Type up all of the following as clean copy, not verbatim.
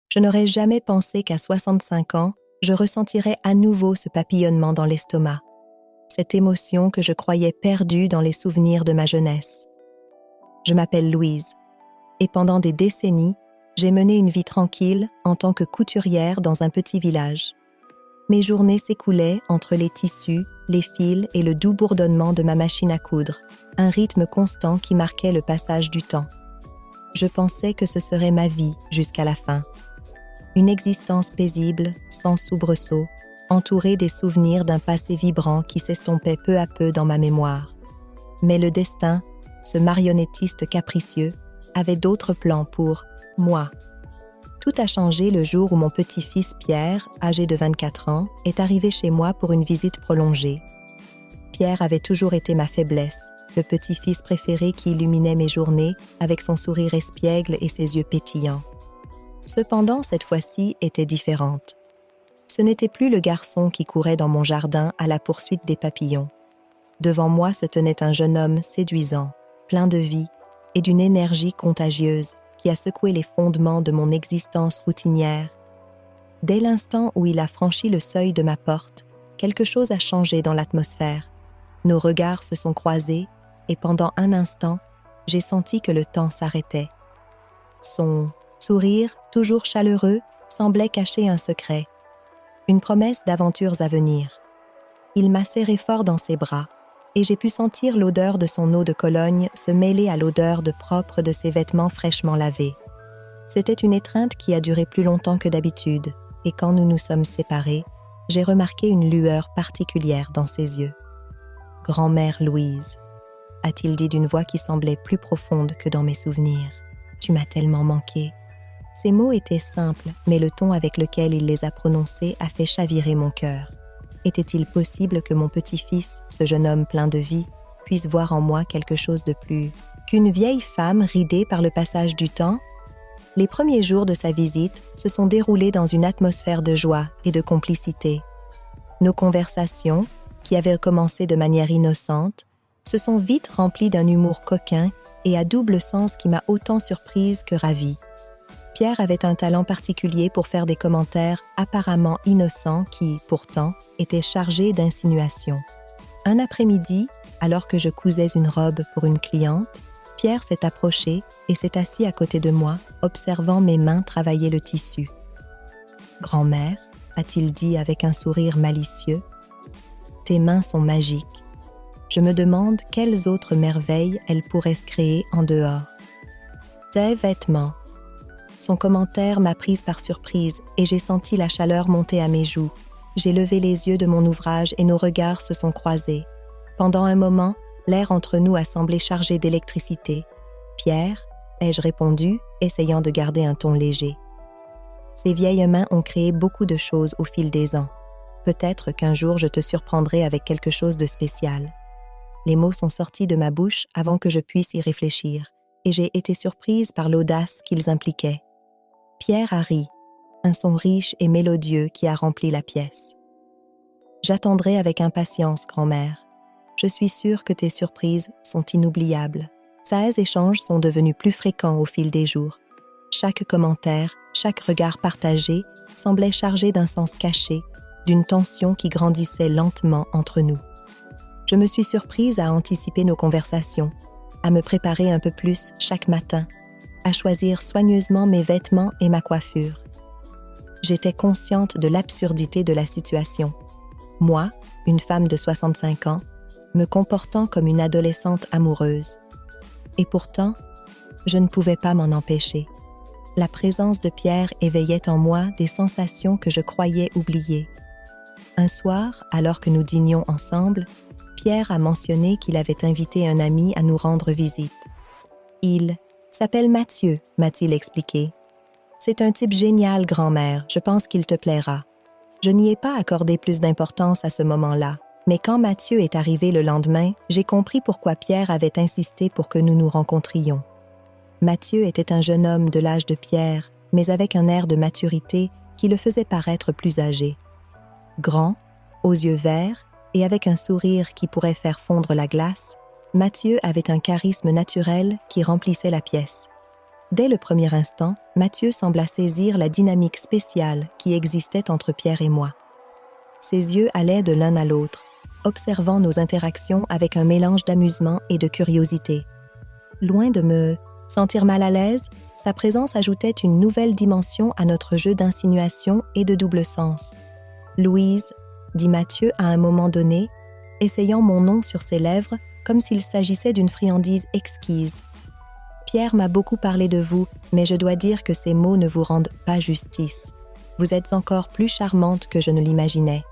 Je n'aurais jamais pensé qu'à 65 ans, je ressentirais à nouveau ce papillonnement dans l'estomac, cette émotion que je croyais perdue dans les souvenirs de ma jeunesse. Je m'appelle Louise, et pendant des décennies, j'ai mené une vie tranquille en tant que couturière dans un petit village. Mes journées s'écoulaient entre les tissus, les fils et le doux bourdonnement de ma machine à coudre, un rythme constant qui marquait le passage du temps. Je pensais que ce serait ma vie jusqu'à la fin. Une existence paisible, sans soubresaut, entourée des souvenirs d'un passé vibrant qui s'estompait peu à peu dans ma mémoire. Mais le destin, ce marionnettiste capricieux, avait d'autres plans pour moi. Tout a changé le jour où mon petit-fils Pierre, âgé de 24 ans, est arrivé chez moi pour une visite prolongée. Pierre avait toujours été ma faiblesse, le petit-fils préféré qui illuminait mes journées avec son sourire espiègle et ses yeux pétillants. Cependant, cette fois-ci était différente. Ce n'était plus le garçon qui courait dans mon jardin à la poursuite des papillons. Devant moi se tenait un jeune homme séduisant, plein de vie et d'une énergie contagieuse qui a secoué les fondements de mon existence routinière. Dès l'instant où il a franchi le seuil de ma porte, quelque chose a changé dans l'atmosphère. Nos regards se sont croisés et pendant un instant, j'ai senti que le temps s'arrêtait. Son sourire, toujours chaleureux, semblait cacher un secret, une promesse d'aventures à venir. Il m'a serré fort dans ses bras et j'ai pu sentir l'odeur de son eau de Cologne se mêler à l'odeur de propre de ses vêtements fraîchement lavés. C'était une étreinte qui a duré plus longtemps que d'habitude et quand nous nous sommes séparés, j'ai remarqué une lueur particulière dans ses yeux. « Grand-mère Louise », a-t-il dit d'une voix qui semblait plus profonde que dans mes souvenirs. « Tu m'as tellement manqué. » Ces mots étaient simples, mais le ton avec lequel il les a prononcés a fait chavirer mon cœur. Était-il possible que mon petit-fils, ce jeune homme plein de vie, puisse voir en moi quelque chose de plus qu'une vieille femme ridée par le passage du temps? Les premiers jours de sa visite se sont déroulés dans une atmosphère de joie et de complicité. Nos conversations, qui avaient commencé de manière innocente, se sont vite remplies d'un humour coquin et à double sens qui m'a autant surprise que ravie. Pierre avait un talent particulier pour faire des commentaires apparemment innocents qui, pourtant, étaient chargés d'insinuations. Un après-midi, alors que je cousais une robe pour une cliente, Pierre s'est approché et s'est assis à côté de moi, observant mes mains travailler le tissu. « Grand-mère » a-t-il dit avec un sourire malicieux, « tes mains sont magiques. Je me demande quelles autres merveilles elles pourraient créer en dehors. Tes vêtements. » Son commentaire m'a prise par surprise et j'ai senti la chaleur monter à mes joues. J'ai levé les yeux de mon ouvrage et nos regards se sont croisés. Pendant un moment, l'air entre nous a semblé chargé d'électricité. « Pierre » ai-je répondu, essayant de garder un ton léger. Ces vieilles mains ont créé beaucoup de choses au fil des ans. Peut-être qu'un jour je te surprendrai avec quelque chose de spécial. Les mots sont sortis de ma bouche avant que je puisse y réfléchir, et j'ai été surprise par l'audace qu'ils impliquaient. Pierre a ri, un son riche et mélodieux qui a rempli la pièce. « J'attendrai avec impatience, grand-mère. Je suis sûre que tes surprises sont inoubliables. » Ces échanges sont devenus plus fréquents au fil des jours. Chaque commentaire, chaque regard partagé semblait chargé d'un sens caché, d'une tension qui grandissait lentement entre nous. Je me suis surprise à anticiper nos conversations, à me préparer un peu plus chaque matin, à choisir soigneusement mes vêtements et ma coiffure. J'étais consciente de l'absurdité de la situation. Moi, une femme de 65 ans, me comportant comme une adolescente amoureuse. Et pourtant, je ne pouvais pas m'en empêcher. La présence de Pierre éveillait en moi des sensations que je croyais oublier. Un soir, alors que nous dînions ensemble, Pierre a mentionné qu'il avait invité un ami à nous rendre visite. Il s'appelle Mathieu, m'a-t-il expliqué. C'est un type génial, grand-mère, je pense qu'il te plaira. Je n'y ai pas accordé plus d'importance à ce moment-là, mais quand Mathieu est arrivé le lendemain, j'ai compris pourquoi Pierre avait insisté pour que nous nous rencontrions. Mathieu était un jeune homme de l'âge de Pierre, mais avec un air de maturité qui le faisait paraître plus âgé. Grand, aux yeux verts et avec un sourire qui pourrait faire fondre la glace, Mathieu avait un charisme naturel qui remplissait la pièce. Dès le premier instant, Mathieu sembla saisir la dynamique spéciale qui existait entre Pierre et moi. Ses yeux allaient de l'un à l'autre, observant nos interactions avec un mélange d'amusement et de curiosité. Loin de me sentir mal à l'aise, sa présence ajoutait une nouvelle dimension à notre jeu d'insinuation et de double sens. « Louise », dit Mathieu à un moment donné, essayant mon nom sur ses lèvres comme s'il s'agissait d'une friandise exquise. « Pierre m'a beaucoup parlé de vous, mais je dois dire que ces mots ne vous rendent pas justice. Vous êtes encore plus charmante que je ne l'imaginais. »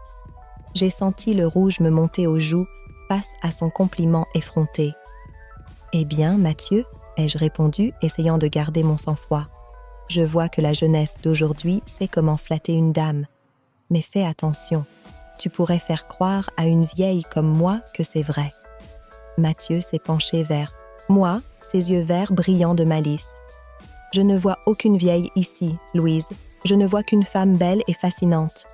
J'ai senti le rouge me monter aux joues face à son compliment effronté. « Eh bien, Mathieu ?» ai-je répondu, essayant de garder mon sang-froid. « Je vois que la jeunesse d'aujourd'hui sait comment flatter une dame. Mais fais attention, tu pourrais faire croire à une vieille comme moi que c'est vrai. » Mathieu s'est penché vers moi, ses yeux verts brillants de malice. « Je ne vois aucune vieille ici, Louise. Je ne vois qu'une femme belle et fascinante. »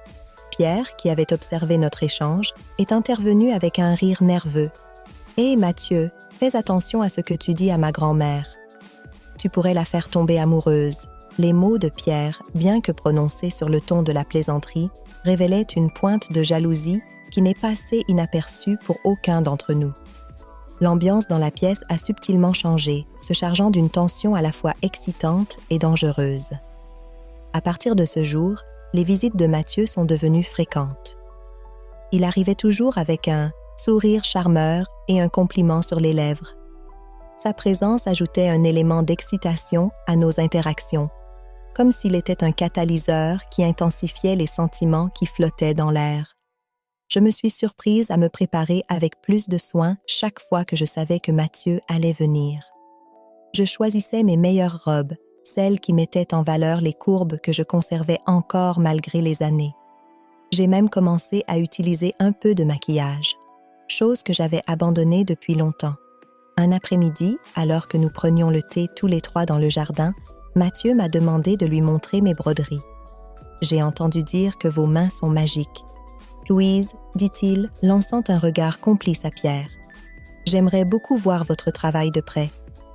Pierre, qui avait observé notre échange, est intervenu avec un rire nerveux. « Hé, Mathieu, fais attention à ce que tu dis à ma grand-mère. Tu pourrais la faire tomber amoureuse. » Les mots de Pierre, bien que prononcés sur le ton de la plaisanterie, révélaient une pointe de jalousie qui n'est passée inaperçue pour aucun d'entre nous. L'ambiance dans la pièce a subtilement changé, se chargeant d'une tension à la fois excitante et dangereuse. À partir de ce jour, les visites de Mathieu sont devenues fréquentes. Il arrivait toujours avec un sourire charmeur et un compliment sur les lèvres. Sa présence ajoutait un élément d'excitation à nos interactions, comme s'il était un catalyseur qui intensifiait les sentiments qui flottaient dans l'air. Je me suis surprise à me préparer avec plus de soin chaque fois que je savais que Mathieu allait venir. Je choisissais mes meilleures robes, celles qui mettaient en valeur les courbes que je conservais encore malgré les années. J'ai même commencé à utiliser un peu de maquillage, chose que j'avais abandonnée depuis longtemps. Un après-midi, alors que nous prenions le thé tous les trois dans le jardin, Mathieu m'a demandé de lui montrer mes broderies. « J'ai entendu dire que vos mains sont magiques. »« Louise, dit-il, lançant un regard complice à Pierre. « J'aimerais beaucoup voir votre travail de près. »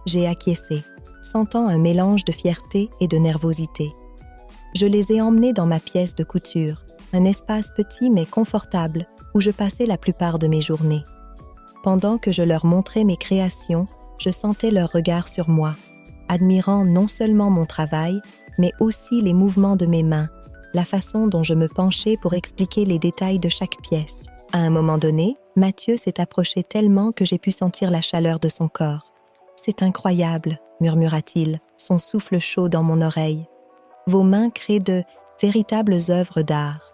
J'ai acquiescé, sentant un mélange de fierté et de nervosité. Je les ai emmenés dans ma pièce de couture, un espace petit mais confortable où je passais la plupart de mes journées. Pendant que je leur montrais mes créations, je sentais leur regard sur moi, admirant non seulement mon travail, mais aussi les mouvements de mes mains, la façon dont je me penchais pour expliquer les détails de chaque pièce. À un moment donné, Mathieu s'est approché tellement que j'ai pu sentir la chaleur de son corps. « C'est incroyable », murmura-t-il, son souffle chaud dans mon oreille. « Vos mains créent de véritables œuvres d'art. »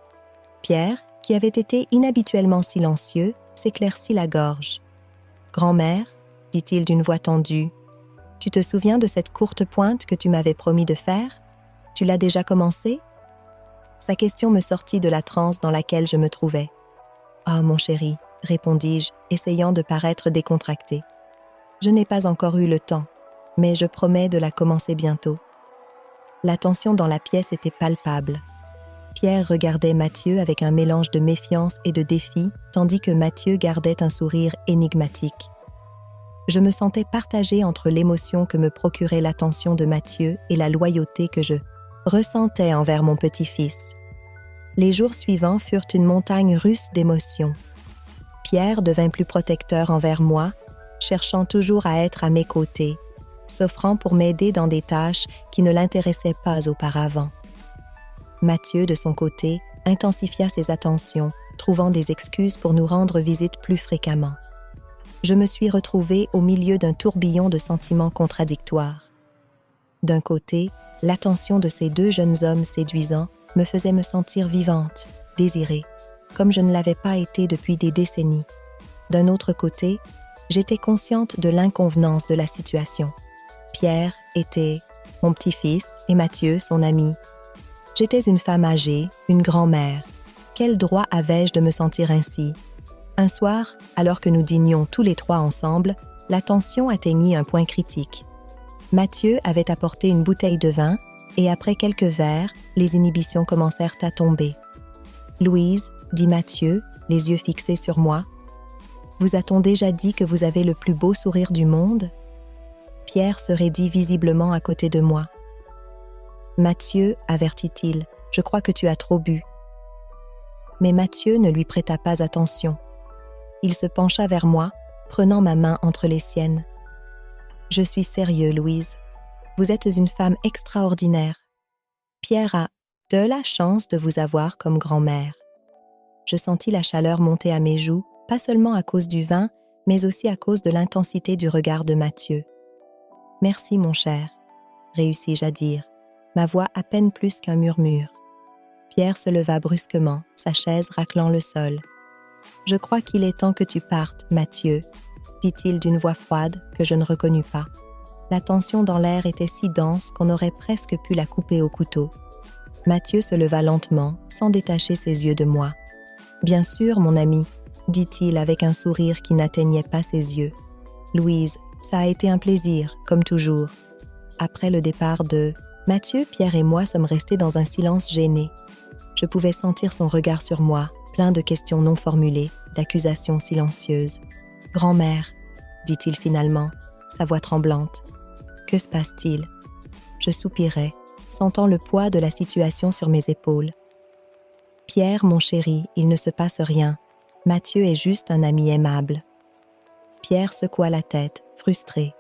Pierre, qui avait été inhabituellement silencieux, s'éclaircit la gorge. « Grand-mère, » dit-il d'une voix tendue, « tu te souviens de cette courte pointe que tu m'avais promis de faire? Tu l'as déjà commencée? » Sa question me sortit de la transe dans laquelle je me trouvais. « Oh, mon chéri, » répondis-je, essayant de paraître décontracté. « Je n'ai pas encore eu le temps, mais je promets de la commencer bientôt. » La tension dans la pièce était palpable. Pierre regardait Mathieu avec un mélange de méfiance et de défi, tandis que Mathieu gardait un sourire énigmatique. Je me sentais partagée entre l'émotion que me procurait l'attention de Mathieu et la loyauté que je ressentais envers mon petit-fils. Les jours suivants furent une montagne russe d'émotions. Pierre devint plus protecteur envers moi, cherchant toujours à être à mes côtés, s'offrant pour m'aider dans des tâches qui ne l'intéressaient pas auparavant. Mathieu, de son côté, intensifia ses attentions, trouvant des excuses pour nous rendre visite plus fréquemment. Je me suis retrouvée au milieu d'un tourbillon de sentiments contradictoires. D'un côté, l'attention de ces deux jeunes hommes séduisants me faisait me sentir vivante, désirée, comme je ne l'avais pas été depuis des décennies. D'un autre côté, j'étais consciente de l'inconvenance de la situation. Pierre était mon petit-fils et Mathieu son ami. J'étais une femme âgée, une grand-mère. Quel droit avais-je de me sentir ainsi? Un soir, alors que nous dînions tous les trois ensemble, la tension atteignit un point critique. Mathieu avait apporté une bouteille de vin et après quelques verres, les inhibitions commencèrent à tomber. « Louise, » dit Mathieu, les yeux fixés sur moi, « vous a-t-on déjà dit que vous avez le plus beau sourire du monde? » Pierre se raidit visiblement à côté de moi. « Mathieu, avertit-il, je crois que tu as trop bu. » Mais Mathieu ne lui prêta pas attention. Il se pencha vers moi, prenant ma main entre les siennes. « Je suis sérieux, Louise. Vous êtes une femme extraordinaire. Pierre a de la chance de vous avoir comme grand-mère. » Je sentis la chaleur monter à mes joues, pas seulement à cause du vin, mais aussi à cause de l'intensité du regard de Mathieu. « Merci, mon cher, » réussis-je à dire, ma voix à peine plus qu'un murmure. Pierre se leva brusquement, sa chaise raclant le sol. « Je crois qu'il est temps que tu partes, Mathieu, » dit-il d'une voix froide que je ne reconnus pas. La tension dans l'air était si dense qu'on aurait presque pu la couper au couteau. Mathieu se leva lentement, sans détacher ses yeux de moi. « Bien sûr, mon ami, » dit-il avec un sourire qui n'atteignait pas ses yeux. « Louise, ça a été un plaisir, comme toujours. » Après le départ de Mathieu, Pierre et moi sommes restés dans un silence gêné. Je pouvais sentir son regard sur moi, plein de questions non formulées, d'accusations silencieuses. « Grand-mère, » dit-il finalement, sa voix tremblante. « Que se passe-t-il » Je soupirais, sentant le poids de la situation sur mes épaules. « Pierre, mon chéri, il ne se passe rien. Mathieu est juste un ami aimable. » Pierre secoua la tête, frustré.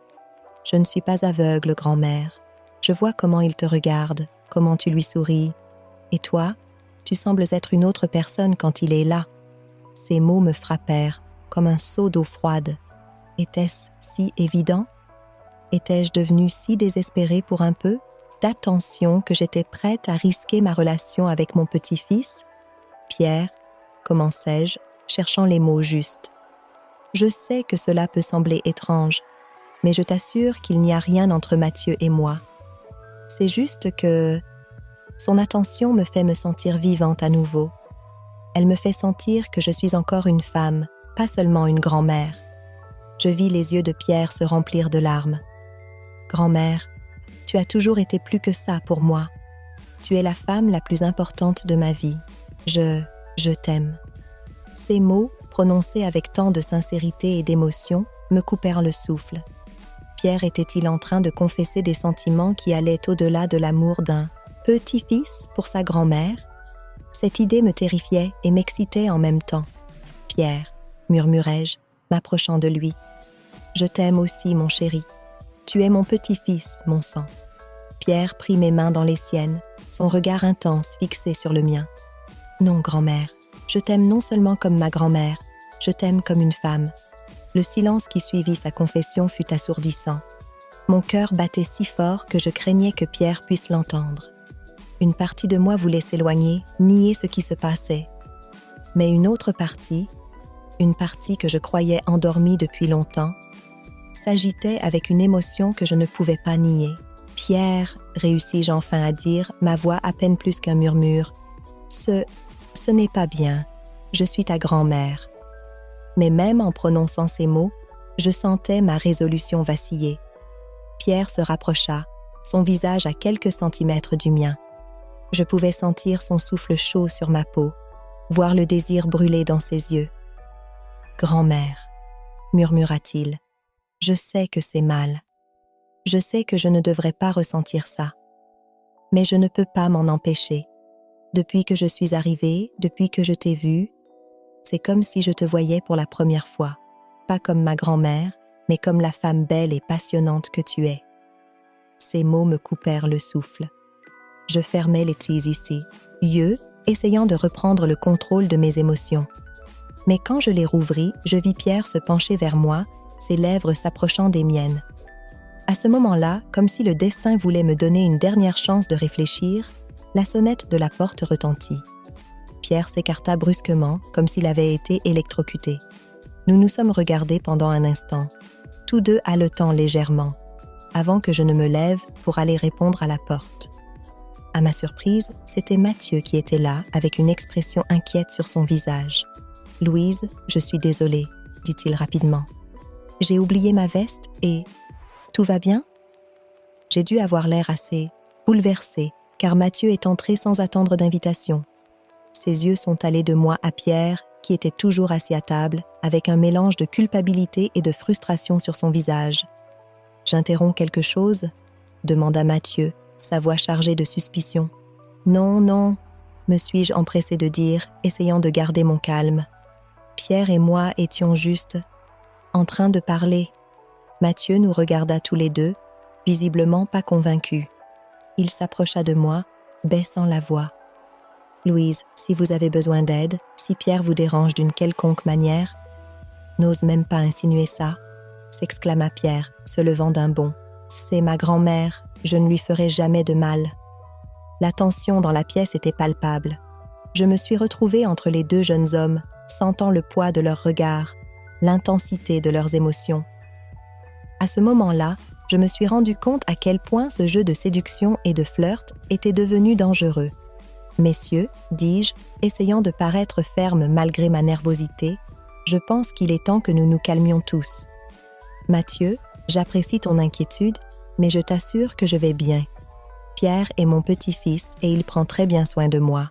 « Je ne suis pas aveugle, grand-mère. Je vois comment il te regarde, comment tu lui souris. Et toi, tu sembles être une autre personne quand il est là. » Ces mots me frappèrent, comme un seau d'eau froide. Était-ce si évident? Étais-je devenue si désespérée pour un peu d'attention que j'étais prête à risquer ma relation avec mon petit-fils? Pierre, commençai-je, cherchant les mots justes. Je sais que cela peut sembler étrange, mais je t'assure qu'il n'y a rien entre Mathieu et moi. C'est juste que son attention me fait me sentir vivante à nouveau. Elle me fait sentir que je suis encore une femme, pas seulement une grand-mère. Je vis les yeux de Pierre se remplir de larmes. « Grand-mère, tu as toujours été plus que ça pour moi. Tu es la femme la plus importante de ma vie. Je t'aime. » Ces mots, prononcés avec tant de sincérité et d'émotion, me coupèrent le souffle. Pierre était-il en train de confesser des sentiments qui allaient au-delà de l'amour d'un petit-fils pour sa grand-mère? Cette idée me terrifiait et m'excitait en même temps. « Pierre, » murmurai-je, m'approchant de lui. « Je t'aime aussi, mon chéri. Tu es mon petit-fils, mon sang. » Pierre prit mes mains dans les siennes, son regard intense fixé sur le mien. « Non, grand-mère, je t'aime non seulement comme ma grand-mère, je t'aime comme une femme. » Le silence qui suivit sa confession fut assourdissant. Mon cœur battait si fort que je craignais que Pierre puisse l'entendre. Une partie de moi voulait s'éloigner, nier ce qui se passait. Mais une autre partie, une partie que je croyais endormie depuis longtemps, s'agitait avec une émotion que je ne pouvais pas nier. « Pierre » réussis-je enfin à dire, ma voix à peine plus qu'un murmure. « Ce n'est pas bien. Je suis ta grand-mère. » Mais même en prononçant ces mots, je sentais ma résolution vaciller. Pierre se rapprocha, son visage à quelques centimètres du mien. Je pouvais sentir son souffle chaud sur ma peau, voir le désir brûler dans ses yeux. « Grand-mère » murmura-t-il, « je sais que c'est mal. Je sais que je ne devrais pas ressentir ça. Mais je ne peux pas m'en empêcher. Depuis que je suis arrivée, depuis que je t'ai vue, c'est comme si je te voyais pour la première fois, pas comme ma grand-mère, mais comme la femme belle et passionnante que tu es. » Ces mots me coupèrent le souffle. Je fermai les yeux ici, essayant de reprendre le contrôle de mes émotions. Mais quand je les rouvris, je vis Pierre se pencher vers moi, ses lèvres s'approchant des miennes. À ce moment-là, comme si le destin voulait me donner une dernière chance de réfléchir, la sonnette de la porte retentit. Pierre s'écarta brusquement, comme s'il avait été électrocuté. Nous nous sommes regardés pendant un instant, tous deux haletant légèrement, avant que je ne me lève pour aller répondre à la porte. À ma surprise, c'était Mathieu qui était là, avec une expression inquiète sur son visage. « Louise, je suis désolée, » dit-il rapidement. « J'ai oublié ma veste et... Tout va bien ?» J'ai dû avoir l'air assez bouleversée, car Mathieu est entré sans attendre d'invitation. Ses yeux sont allés de moi à Pierre, qui était toujours assis à table, avec un mélange de culpabilité et de frustration sur son visage. J'interromps quelque chose ?» demanda Mathieu, sa voix chargée de suspicion. « Non, non, » me suis-je empressée de dire, essayant de garder mon calme. Pierre et moi étions juste en train de parler. Mathieu nous regarda tous les deux, visiblement pas convaincus. Il s'approcha de moi, baissant la voix. « Louise, si vous avez besoin d'aide, si Pierre vous dérange d'une quelconque manière… » « N'ose même pas insinuer ça » s'exclama Pierre, se levant d'un bond. « C'est ma grand-mère, je ne lui ferai jamais de mal. » La tension dans la pièce était palpable. Je me suis retrouvée entre les deux jeunes hommes, sentant le poids de leurs regards, l'intensité de leurs émotions. À ce moment-là, je me suis rendu compte à quel point ce jeu de séduction et de flirt était devenu dangereux. « Messieurs, dis-je, essayant de paraître ferme malgré ma nervosité, je pense qu'il est temps que nous nous calmions tous. Mathieu, j'apprécie ton inquiétude, mais je t'assure que je vais bien. Pierre est mon petit-fils et il prend très bien soin de moi. »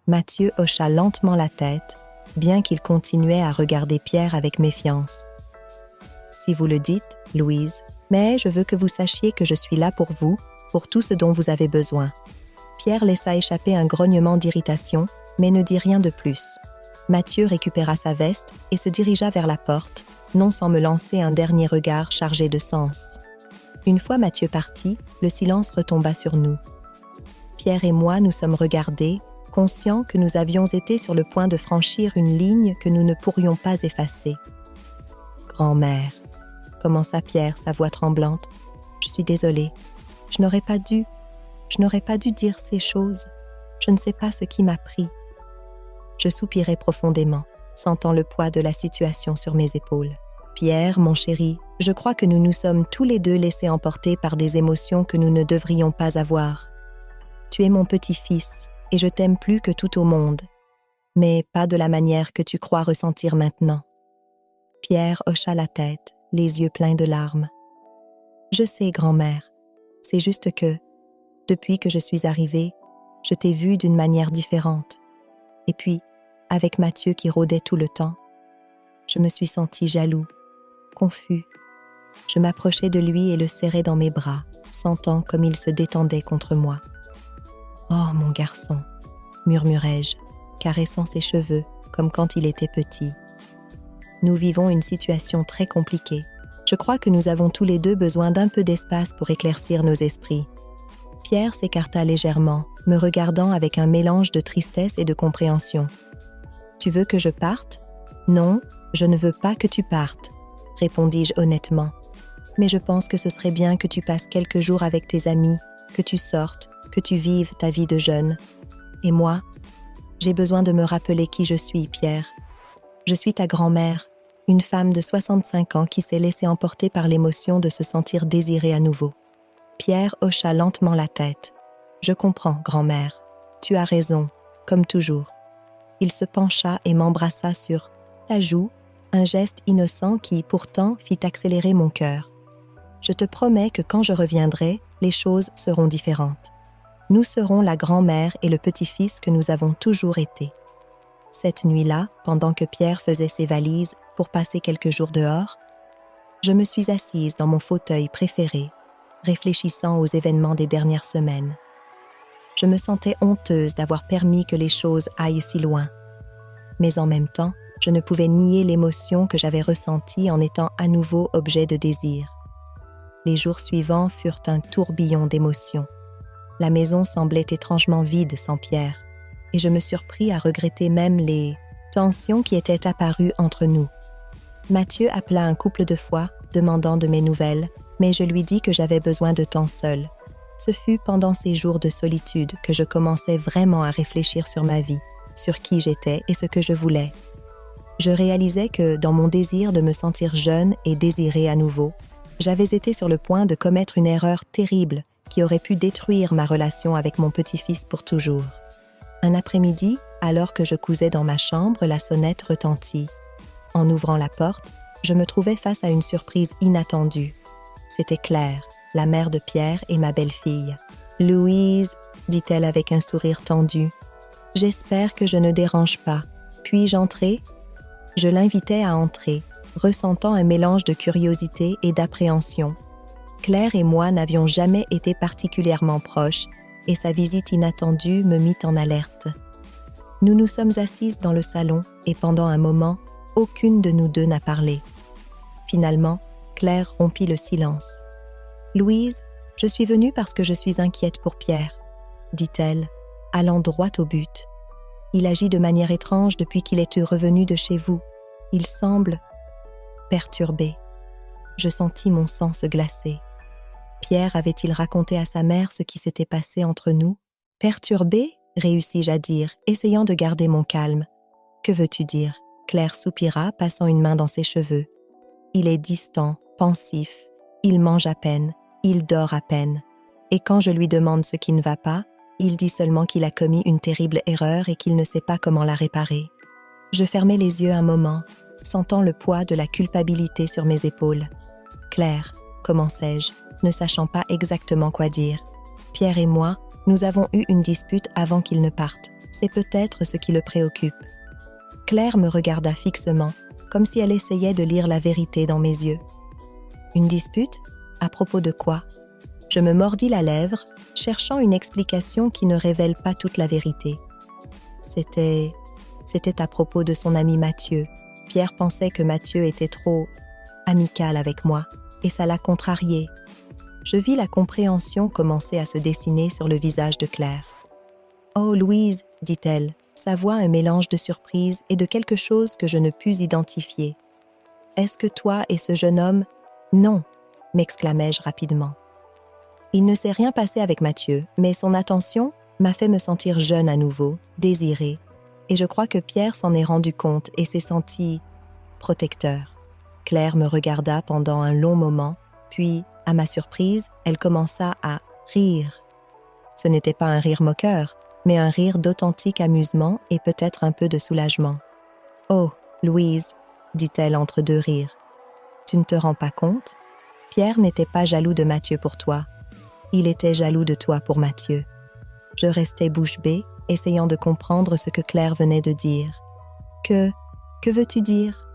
Mathieu hocha lentement la tête, bien qu'il continuait à regarder Pierre avec méfiance. « Si vous le dites, Louise, mais je veux que vous sachiez que je suis là pour vous, pour tout ce dont vous avez besoin. » Pierre laissa échapper un grognement d'irritation, mais ne dit rien de plus. Mathieu récupéra sa veste et se dirigea vers la porte, non sans me lancer un dernier regard chargé de sens. Une fois Mathieu parti, le silence retomba sur nous. Pierre et moi nous sommes regardés, conscients que nous avions été sur le point de franchir une ligne que nous ne pourrions pas effacer. « Grand-mère » commença Pierre, sa voix tremblante. « Je suis désolée. Je n'aurais pas dû dire ces choses. Je ne sais pas ce qui m'a pris. » Je soupirai profondément, sentant le poids de la situation sur mes épaules. « Pierre, mon chéri, je crois que nous nous sommes tous les deux laissés emporter par des émotions que nous ne devrions pas avoir. Tu es mon petit-fils et je t'aime plus que tout au monde, mais pas de la manière que tu crois ressentir maintenant. » Pierre hocha la tête, les yeux pleins de larmes. « Je sais, grand-mère, c'est juste que, depuis que je suis arrivée, je t'ai vue d'une manière différente. Et puis, avec Mathieu qui rôdait tout le temps, je me suis sentie jaloux, confus. Je m'approchai de lui et le serrai dans mes bras, sentant comme il se détendait contre moi. « Oh, mon garçon !» murmurai-je, caressant ses cheveux comme quand il était petit. Nous vivons une situation très compliquée. Je crois que nous avons tous les deux besoin d'un peu d'espace pour éclaircir nos esprits. Pierre s'écarta légèrement, me regardant avec un mélange de tristesse et de compréhension. « Tu veux que je parte ? » ?»« Non, je ne veux pas que tu partes, » répondis-je honnêtement. « Mais je pense que ce serait bien que tu passes quelques jours avec tes amis, que tu sortes, que tu vives ta vie de jeune. Et moi, j'ai besoin de me rappeler qui je suis, Pierre. Je suis ta grand-mère, une femme de 65 ans qui s'est laissée emporter par l'émotion de se sentir désirée à nouveau. » Pierre hocha lentement la tête. « Je comprends, grand-mère. Tu as raison, comme toujours. » Il se pencha et m'embrassa sur la joue, un geste innocent qui, pourtant, fit accélérer mon cœur. « Je te promets que quand je reviendrai, les choses seront différentes. Nous serons la grand-mère et le petit-fils que nous avons toujours été. » Cette nuit-là, pendant que Pierre faisait ses valises pour passer quelques jours dehors, je me suis assise dans mon fauteuil préféré, réfléchissant aux événements des dernières semaines. Je me sentais honteuse d'avoir permis que les choses aillent si loin. Mais en même temps, je ne pouvais nier l'émotion que j'avais ressentie en étant à nouveau objet de désir. Les jours suivants furent un tourbillon d'émotions. La maison semblait étrangement vide sans Pierre, et je me surpris à regretter même les tensions qui étaient apparues entre nous. Mathieu appela un couple de fois, demandant de mes nouvelles, mais je lui dis que j'avais besoin de temps seul. Ce fut pendant ces jours de solitude que je commençais vraiment à réfléchir sur ma vie, sur qui j'étais et ce que je voulais. Je réalisais que, dans mon désir de me sentir jeune et désirée à nouveau, j'avais été sur le point de commettre une erreur terrible qui aurait pu détruire ma relation avec mon petit-fils pour toujours. Un après-midi, alors que je cousais dans ma chambre, la sonnette retentit. En ouvrant la porte, je me trouvais face à une surprise inattendue. C'était Claire, la mère de Pierre et ma belle-fille. « Louise, » dit-elle avec un sourire tendu, « j'espère que je ne dérange pas. Puis-je entrer ?» Je l'invitai à entrer, ressentant un mélange de curiosité et d'appréhension. Claire et moi n'avions jamais été particulièrement proches et sa visite inattendue me mit en alerte. Nous nous sommes assises dans le salon et pendant un moment, aucune de nous deux n'a parlé. Finalement, Claire rompit le silence. « Louise, je suis venue parce que je suis inquiète pour Pierre, » dit-elle, allant droit au but. « Il agit de manière étrange depuis qu'il est revenu de chez vous. Il semble perturbé. » Je sentis mon sang se glacer. Pierre avait-il raconté à sa mère ce qui s'était passé entre nous? « Perturbé ?» réussis-je à dire, essayant de garder mon calme. « Que veux-tu dire ?» Claire soupira, passant une main dans ses cheveux. « Il est distant, pensif, il mange à peine, il dort à peine. Et quand je lui demande ce qui ne va pas, il dit seulement qu'il a commis une terrible erreur et qu'il ne sait pas comment la réparer. » Je fermai les yeux un moment, sentant le poids de la culpabilité sur mes épaules. « Claire, commençai-je, ne sachant pas exactement quoi dire. Pierre et moi, nous avons eu une dispute avant qu'il ne parte. C'est peut-être ce qui le préoccupe. » Claire me regarda fixement, comme si elle essayait de lire la vérité dans mes yeux. « Une dispute? À propos de quoi ?» Je me mordis la lèvre, cherchant une explication qui ne révèle pas toute la vérité. C'était à propos de son ami Mathieu. Pierre pensait que Mathieu était trop amical avec moi, et ça l'a contrarié. Je vis la compréhension commencer à se dessiner sur le visage de Claire. « Oh, Louise, » dit-elle, sa voix un mélange de surprise et de quelque chose que je ne pus identifier. « Est-ce que toi et ce jeune homme… » « Non, » m'exclamai-je rapidement. Il ne s'est rien passé avec Mathieu, mais son attention m'a fait me sentir jeune à nouveau, désirée, et je crois que Pierre s'en est rendu compte et s'est senti protecteur. Claire me regarda pendant un long moment, puis, à ma surprise, elle commença à rire. Ce n'était pas un rire moqueur, mais un rire d'authentique amusement et peut-être un peu de soulagement. « Oh, Louise, » dit-elle entre deux rires. « Tu ne te rends pas compte? Pierre n'était pas jaloux de Mathieu pour toi. Il était jaloux de toi pour Mathieu. » Je restais bouche bée, essayant de comprendre ce que Claire venait de dire. « Que veux-tu dire ?»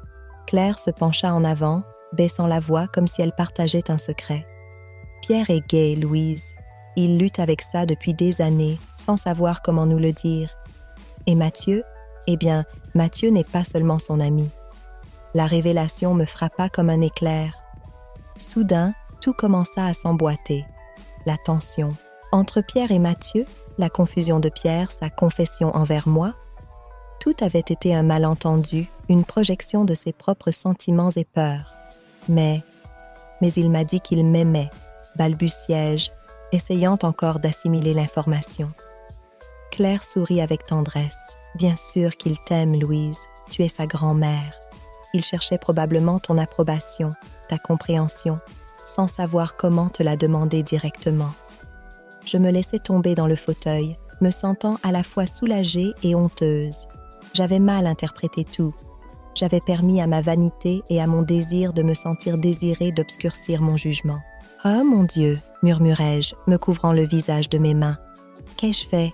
Claire se pencha en avant, baissant la voix comme si elle partageait un secret. « Pierre est gai, Louise. Il lutte avec ça depuis des années, sans savoir comment nous le dire. Et Mathieu? Eh bien, Mathieu n'est pas seulement son ami. » La révélation me frappa comme un éclair. Soudain, tout commença à s'emboîter. La tension. Entre Pierre et Mathieu, la confusion de Pierre, sa confession envers moi, tout avait été un malentendu, une projection de ses propres sentiments et peurs. Mais il m'a dit qu'il m'aimait, balbutiai-je, essayant encore d'assimiler l'information. Claire sourit avec tendresse. « Bien sûr qu'il t'aime, Louise, tu es sa grand-mère. Il cherchait probablement ton approbation, ta compréhension, sans savoir comment te la demander directement. » Je me laissai tomber dans le fauteuil, me sentant à la fois soulagée et honteuse. J'avais mal interprété tout. J'avais permis à ma vanité et à mon désir de me sentir désirée d'obscurcir mon jugement. « Oh mon Dieu !» murmurai-je, me couvrant le visage de mes mains. « Qu'ai-je fait ?»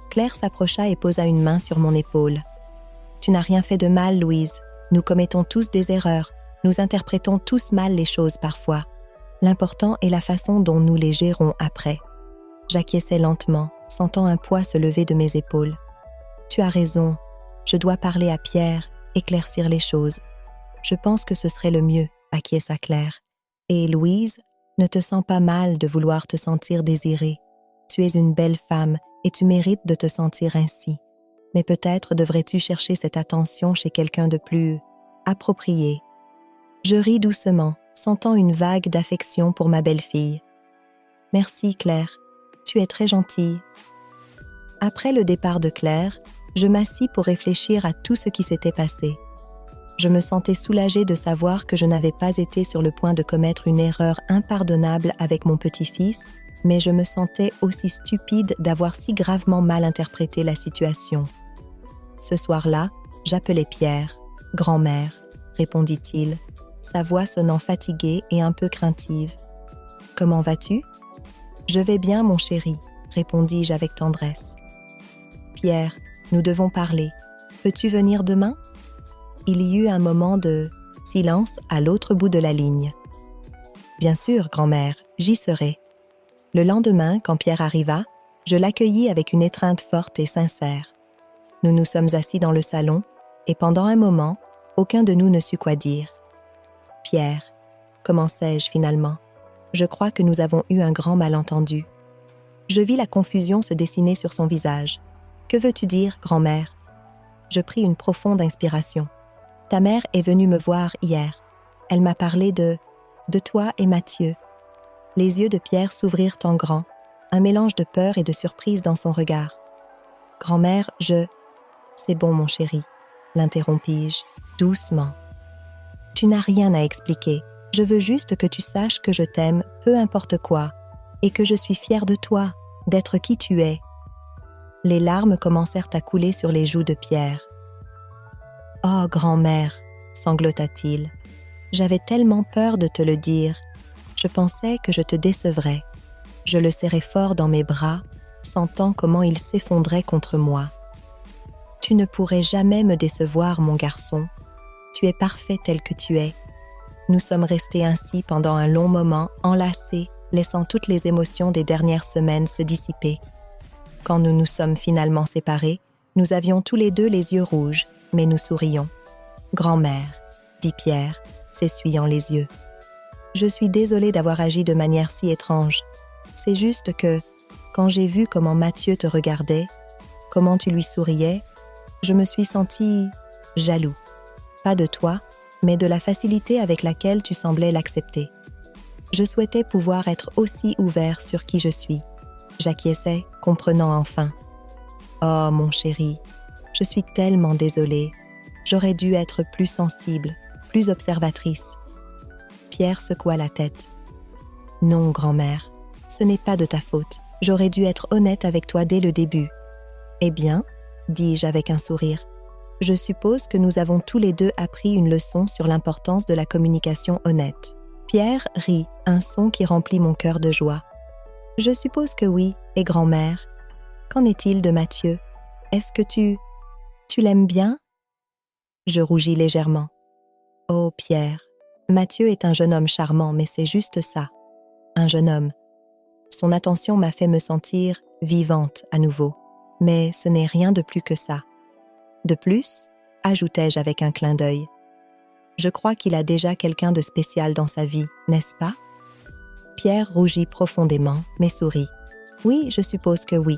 Claire s'approcha et posa une main sur mon épaule. « Tu n'as rien fait de mal, Louise. Nous commettons tous des erreurs. Nous interprétons tous mal les choses parfois. L'important est la façon dont nous les gérons après. » J'acquiesçai lentement, sentant un poids se lever de mes épaules. « Tu as raison. Je dois parler à Pierre, éclaircir les choses. Je pense que ce serait le mieux, » acquiesça Claire. « Et Louise, ne te sens pas mal de vouloir te sentir désirée. Tu es une belle femme et tu mérites de te sentir ainsi. Mais peut-être devrais-tu chercher cette attention chez quelqu'un de plus approprié. » Je ris doucement, sentant une vague d'affection pour ma belle-fille. « Merci, Claire. Tu es très gentille. » Après le départ de Claire, je m'assis pour réfléchir à tout ce qui s'était passé. Je me sentais soulagée de savoir que je n'avais pas été sur le point de commettre une erreur impardonnable avec mon petit-fils, mais je me sentais aussi stupide d'avoir si gravement mal interprété la situation. Ce soir-là, j'appelai Pierre. « Grand-mère », répondit-il, sa voix sonnant fatiguée et un peu craintive. « Comment vas-tu ?»« Je vais bien, mon chéri », répondis-je avec tendresse. « « Nous devons parler. Peux-tu venir demain ?» Il y eut un moment de Silence à l'autre bout de la ligne. Bien sûr, grand-mère, j'y serai. Le lendemain, quand Pierre arriva, je l'accueillis avec une étreinte forte et sincère. Nous nous sommes assis dans le salon, et pendant un moment, aucun de nous ne sut quoi dire. « Pierre, commençai-je finalement, je crois que nous avons eu un grand malentendu. » Je vis la confusion se dessiner sur son visage. « Que veux-tu dire, grand-mère » Je pris une profonde inspiration. « Ta mère est venue me voir hier. Elle m'a parlé de toi et Mathieu. » Les yeux de Pierre s'ouvrirent en grand, un mélange de peur et de surprise dans son regard. « Grand-mère, C'est bon, mon chéri, l'interrompis-je, doucement. Tu n'as rien à expliquer. Je veux juste que tu saches que je t'aime, peu importe quoi, et que je suis fière de toi, d'être qui tu es. » Les larmes commencèrent à couler sur les joues de Pierre. « Oh, grand-mère, » sanglota-t-il, « j'avais tellement peur de te le dire. Je pensais que je te décevrais. » Je le serrai fort dans mes bras, sentant comment il s'effondrait contre moi. « Tu ne pourrais jamais me décevoir, mon garçon. Tu es parfait tel que tu es. » Nous sommes restés ainsi pendant un long moment, enlacés, laissant toutes les émotions des dernières semaines se dissiper. Quand nous nous sommes finalement séparés, nous avions tous les deux les yeux rouges, mais nous sourions. « Grand-mère, » dit Pierre, s'essuyant les yeux. « Je suis désolée d'avoir agi de manière si étrange. C'est juste que, quand j'ai vu comment Mathieu te regardait, comment tu lui souriais, je me suis sentie jaloux. Pas de toi, mais de la facilité avec laquelle tu semblais l'accepter. Je souhaitais pouvoir être aussi ouvert sur qui je suis. » J'acquiesçai, comprenant enfin. « Oh, mon chéri, je suis tellement désolée. J'aurais dû être plus sensible, plus observatrice. » Pierre secoua la tête. « Non, grand-mère, ce n'est pas de ta faute. J'aurais dû être honnête avec toi dès le début. »« Eh bien, » dis-je avec un sourire, « je suppose que nous avons tous les deux appris une leçon sur l'importance de la communication honnête. » Pierre rit, un son qui remplit mon cœur de joie. « Je suppose que oui, et grand-mère. Qu'en est-il de Mathieu? Est-ce que tu l'aimes bien ?» Je rougis légèrement. « Oh, Pierre, Mathieu est un jeune homme charmant, mais c'est juste ça. Un jeune homme. Son attention m'a fait me sentir vivante à nouveau, mais ce n'est rien de plus que ça. De plus, ajoutai-je avec un clin d'œil, je crois qu'il a déjà quelqu'un de spécial dans sa vie, n'est-ce pas? » Pierre rougit profondément, mais sourit. « Oui, je suppose que oui. »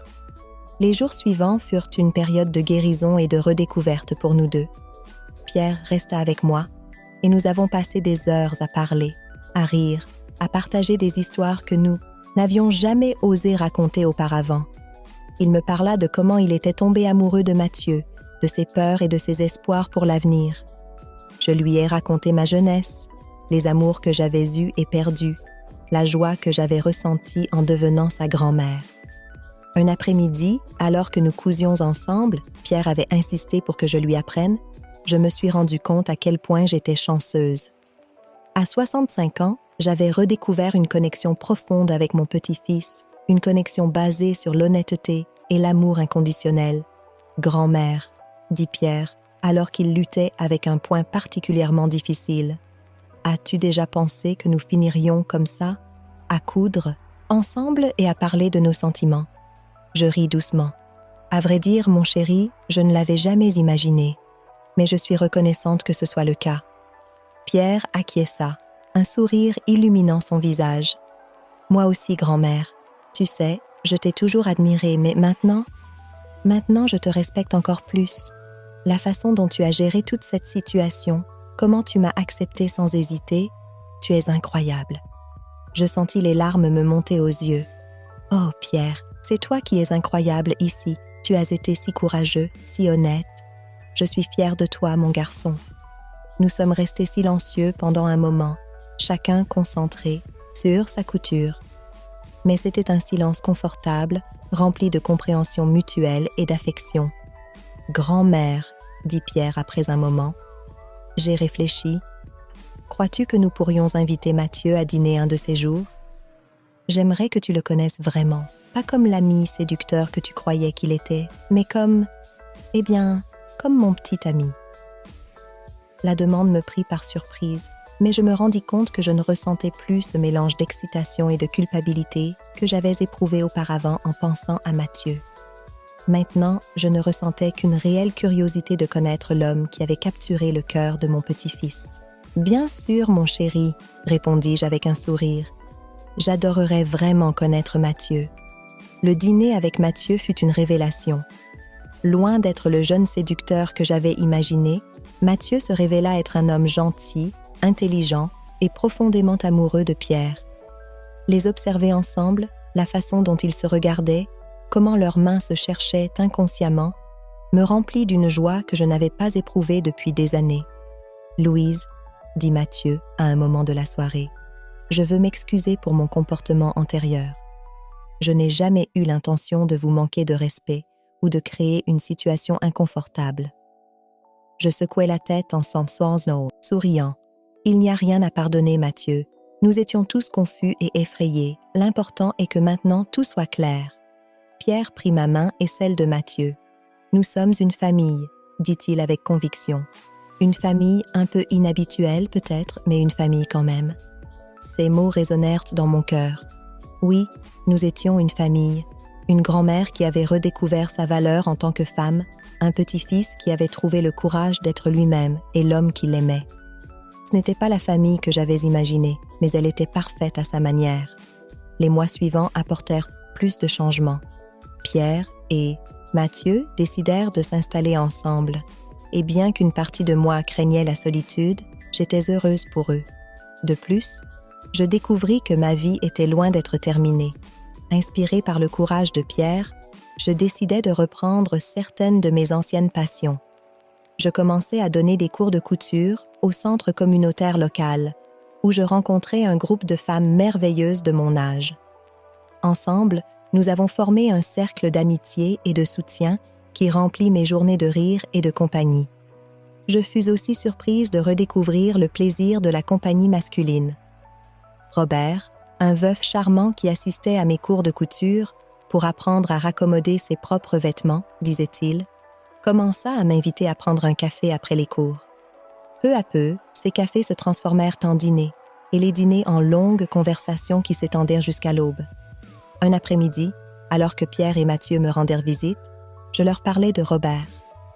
Les jours suivants furent une période de guérison et de redécouverte pour nous deux. Pierre resta avec moi, et nous avons passé des heures à parler, à rire, à partager des histoires que nous n'avions jamais osé raconter auparavant. Il me parla de comment il était tombé amoureux de Mathieu, de ses peurs et de ses espoirs pour l'avenir. Je lui ai raconté ma jeunesse, les amours que j'avais eus et perdus, la joie que j'avais ressentie en devenant sa grand-mère. Un après-midi, alors que nous cousions ensemble, Pierre avait insisté pour que je lui apprenne, je me suis rendu compte à quel point j'étais chanceuse. À 65 ans, j'avais redécouvert une connexion profonde avec mon petit-fils, une connexion basée sur l'honnêteté et l'amour inconditionnel. « Grand-mère », dit Pierre, alors qu'il luttait avec un point particulièrement difficile. « As-tu déjà pensé que nous finirions comme ça, à coudre, ensemble et à parler de nos sentiments ?» Je ris doucement. À vrai dire, mon chéri, je ne l'avais jamais imaginé, mais je suis reconnaissante que ce soit le cas. Pierre acquiesça, un sourire illuminant son visage. « Moi aussi, grand-mère. Tu sais, je t'ai toujours admirée, mais maintenant je te respecte encore plus. La façon dont tu as géré toute cette situation, comment tu m'as acceptée sans hésiter, tu es incroyable. » Je sentis les larmes me monter aux yeux. « Oh, Pierre, c'est toi qui es incroyable ici. Tu as été si courageux, si honnête. Je suis fière de toi, mon garçon. » Nous sommes restés silencieux pendant un moment, chacun concentré sur sa couture. Mais c'était un silence confortable, rempli de compréhension mutuelle et d'affection. « Grand-mère, » dit Pierre après un moment. J'ai réfléchi. « Crois-tu que nous pourrions inviter Mathieu à dîner un de ces jours? J'aimerais que tu le connaisses vraiment, pas comme l'ami séducteur que tu croyais qu'il était, mais comme mon petit ami. » La demande me prit par surprise, mais je me rendis compte que je ne ressentais plus ce mélange d'excitation et de culpabilité que j'avais éprouvé auparavant en pensant à Mathieu. Maintenant, je ne ressentais qu'une réelle curiosité de connaître l'homme qui avait capturé le cœur de mon petit-fils. « Bien sûr, mon chéri, » répondis-je avec un sourire. « J'adorerais vraiment connaître Mathieu. » Le dîner avec Mathieu fut une révélation. Loin d'être le jeune séducteur que j'avais imaginé, Mathieu se révéla être un homme gentil, intelligent et profondément amoureux de Pierre. Les observer ensemble, la façon dont ils se regardaient, comment leurs mains se cherchaient inconsciemment, me remplit d'une joie que je n'avais pas éprouvée depuis des années. « Louise, » dit Mathieu à un moment de la soirée, « je veux m'excuser pour mon comportement antérieur. Je n'ai jamais eu l'intention de vous manquer de respect ou de créer une situation inconfortable. » Je secouai la tête en sens souriant. « Il n'y a rien à pardonner, Mathieu. Nous étions tous confus et effrayés. L'important est que maintenant tout soit clair. » Pierre prit ma main et celle de Mathieu. « Nous sommes une famille, » dit-il avec conviction. Une famille un peu inhabituelle peut-être, mais une famille quand même. Ces mots résonnèrent dans mon cœur. Oui, nous étions une famille. Une grand-mère qui avait redécouvert sa valeur en tant que femme, un petit-fils qui avait trouvé le courage d'être lui-même et l'homme qu'il aimait. Ce n'était pas la famille que j'avais imaginée, mais elle était parfaite à sa manière. Les mois suivants apportèrent plus de changements. Pierre et Mathieu décidèrent de s'installer ensemble, et bien qu'une partie de moi craignait la solitude, j'étais heureuse pour eux. De plus, je découvris que ma vie était loin d'être terminée. Inspirée par le courage de Pierre, je décidai de reprendre certaines de mes anciennes passions. Je commençai à donner des cours de couture au centre communautaire local, où je rencontrai un groupe de femmes merveilleuses de mon âge. Ensemble, nous avons formé un cercle d'amitié et de soutien qui remplit mes journées de rire et de compagnie. Je fus aussi surprise de redécouvrir le plaisir de la compagnie masculine. Robert, un veuf charmant qui assistait à mes cours de couture pour apprendre à raccommoder ses propres vêtements, disait-il, commença à m'inviter à prendre un café après les cours. Peu à peu, ces cafés se transformèrent en dîners, et les dîners en longues conversations qui s'étendirent jusqu'à l'aube. Un après-midi, alors que Pierre et Mathieu me rendèrent visite, je leur parlais de Robert.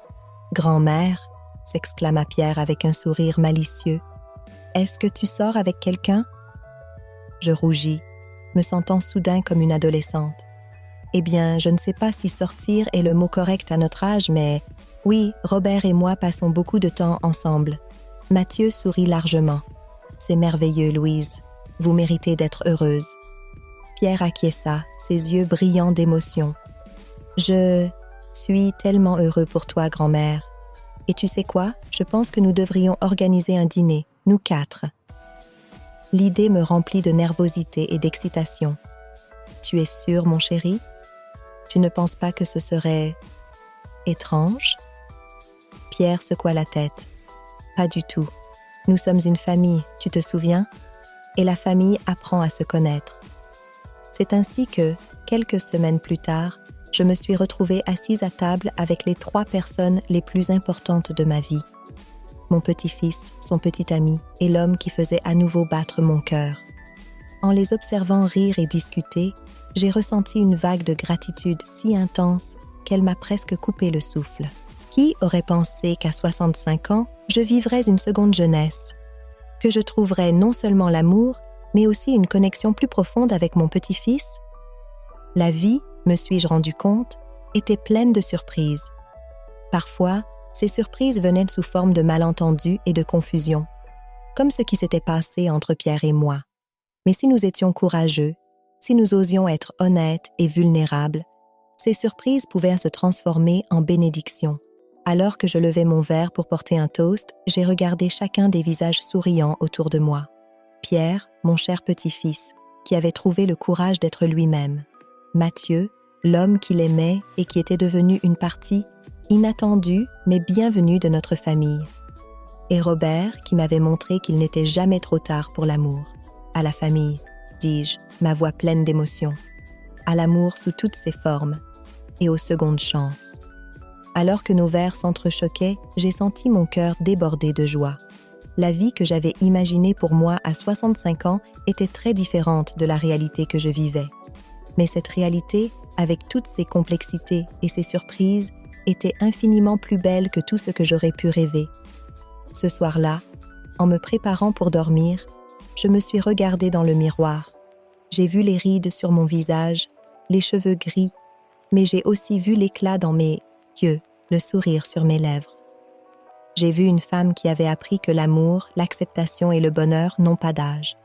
« Grand-mère » s'exclama Pierre avec un sourire malicieux. « Est-ce que tu sors avec quelqu'un » Je rougis, me sentant soudain comme une adolescente. « Eh bien, je ne sais pas si sortir est le mot correct à notre âge, mais oui, Robert et moi passons beaucoup de temps ensemble. » Mathieu sourit largement. « C'est merveilleux, Louise. Vous méritez d'être heureuse. » Pierre acquiesça, ses yeux brillants d'émotion. « Je suis tellement heureux pour toi, grand-mère. Et tu sais quoi? Je pense que nous devrions organiser un dîner, nous 4. » L'idée me remplit de nervosité et d'excitation. « Tu es sûr, mon chéri? Tu ne penses pas que ce serait étrange? » Pierre secoua la tête. « Pas du tout. Nous sommes une famille, tu te souviens? Et la famille apprend à se connaître. » C'est ainsi que, quelques semaines plus tard, je me suis retrouvée assise à table avec les 3 personnes les plus importantes de ma vie. Mon petit-fils, son petit ami et l'homme qui faisait à nouveau battre mon cœur. En les observant rire et discuter, j'ai ressenti une vague de gratitude si intense qu'elle m'a presque coupé le souffle. Qui aurait pensé qu'à 65 ans, je vivrais une seconde jeunesse, que je trouverais non seulement l'amour, mais aussi une connexion plus profonde avec mon petit-fils? La vie, me suis-je rendu compte, était pleine de surprises. Parfois, ces surprises venaient sous forme de malentendus et de confusion, comme ce qui s'était passé entre Pierre et moi. Mais si nous étions courageux, si nous osions être honnêtes et vulnérables, ces surprises pouvaient se transformer en bénédictions. Alors que je levais mon verre pour porter un toast, j'ai regardé chacun des visages souriants autour de moi. Pierre, mon cher petit-fils, qui avait trouvé le courage d'être lui-même. Mathieu, l'homme qu'il aimait et qui était devenu une partie inattendue mais bienvenue de notre famille. Et Robert, qui m'avait montré qu'il n'était jamais trop tard pour l'amour. À la famille, dis-je, ma voix pleine d'émotion. À l'amour sous toutes ses formes et aux secondes chances. Alors que nos verres s'entrechoquaient, j'ai senti mon cœur déborder de joie. La vie que j'avais imaginée pour moi à 65 ans était très différente de la réalité que je vivais. Mais cette réalité, avec toutes ses complexités et ses surprises, était infiniment plus belle que tout ce que j'aurais pu rêver. Ce soir-là, en me préparant pour dormir, je me suis regardée dans le miroir. J'ai vu les rides sur mon visage, les cheveux gris, mais j'ai aussi vu l'éclat dans mes yeux, le sourire sur mes lèvres. J'ai vu une femme qui avait appris que l'amour, l'acceptation et le bonheur n'ont pas d'âge.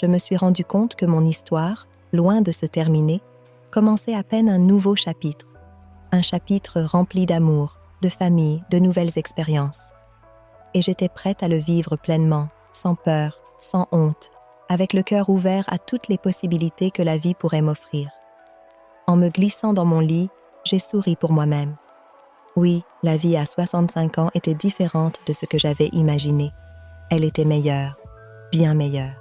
Je me suis rendu compte que mon histoire, loin de se terminer, commençait à peine un nouveau chapitre. Un chapitre rempli d'amour, de famille, de nouvelles expériences. Et j'étais prête à le vivre pleinement, sans peur, sans honte, avec le cœur ouvert à toutes les possibilités que la vie pourrait m'offrir. En me glissant dans mon lit, j'ai souri pour moi-même. Oui, la vie à 65 ans était différente de ce que j'avais imaginé. Elle était meilleure, bien meilleure.